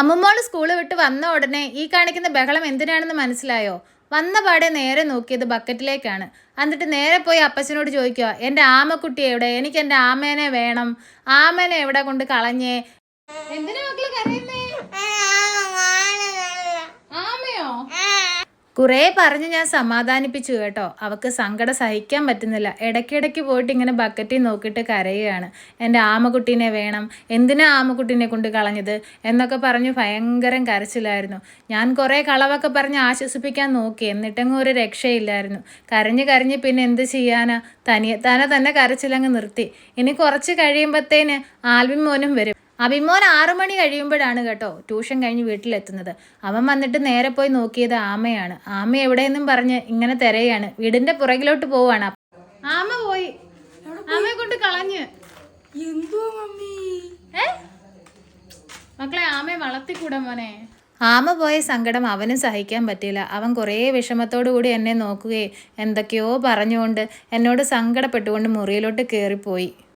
അമ്മുമോള് school വിട്ട് വന്ന ഉടനെ ഈ കാണിക്കുന്ന ബഹളം എന്തിനാണെന്ന് മനസ്സിലായോ? വന്ന പാടെ നേരെ നോക്കിയത് ബക്കറ്റിലേക്കാണ്. എന്നിട്ട് നേരെ പോയി അപ്പച്ചനോട് ചോദിക്കുക, എൻ്റെ ആമക്കുട്ടി എവിടെ? എനിക്ക് എൻ്റെ ആമേനെ വേണം. ആമേനെ എവിടെ കൊണ്ട് കളഞ്ഞേ? എന്തിനാ മക്കള് കരയുന്നേ? ആമയോ? കുറേ പറഞ്ഞ് ഞാൻ സമാധാനിപ്പിച്ചു കേട്ടോ. അവൾക്ക് സങ്കടം സഹിക്കാൻ പറ്റുന്നില്ല. ഇടയ്ക്കിടയ്ക്ക് പോയിട്ട് ഇങ്ങനെ ബക്കറ്റിൽ നോക്കിയിട്ട് കരയുകയാണ്. എൻ്റെ ആമക്കുട്ടീനെ വേണം, എന്തിനാ ആമക്കുട്ടീനെ കൊണ്ട് കളഞ്ഞത് എന്നൊക്കെ പറഞ്ഞ് ഭയങ്കരം കരച്ചിലായിരുന്നു. ഞാൻ കുറേ കളവൊക്കെ പറഞ്ഞ് ആശ്വസിപ്പിക്കാൻ നോക്കി, എന്നിട്ടെങ്ങും ഒരു രക്ഷയില്ലായിരുന്നു. കരഞ്ഞ് പിന്നെ എന്ത് ചെയ്യാനാ, തന്നെ കരച്ചിലങ്ങ് നിർത്തി. ഇനി കുറച്ച് കഴിയുമ്പോഴത്തേന് ആൽവിൻ മോനും വരും. അഭിമോൻ 6 മണി കഴിയുമ്പോഴാണ് കേട്ടോ ട്യൂഷൻ കഴിഞ്ഞ് വീട്ടിലെത്തുന്നത്. അവൻ വന്നിട്ട് നേരെ പോയി നോക്കിയത് ആമയാണ്. ആമ എവിടെയെന്നും പറഞ്ഞ് ഇങ്ങനെ തിരയാണ്. വീടിന്റെ പുറകിലോട്ട് പോവാണ്. ആമ പോയി, ആമയെ കൊണ്ട് കളഞ്ഞ്. മക്കളെ, ആമയെ വളർത്തിക്കൂടാ മോനെ. ആമ പോയ സങ്കടം അവനും സഹിക്കാൻ പറ്റിയില്ല. അവൻ കുറേ വിഷമത്തോടു കൂടി എന്നെ നോക്കുകയും എന്തൊക്കെയോ പറഞ്ഞുകൊണ്ട് എന്നോട് സങ്കടപ്പെട്ടുകൊണ്ട് മുറിയിലോട്ട് കയറിപ്പോയി.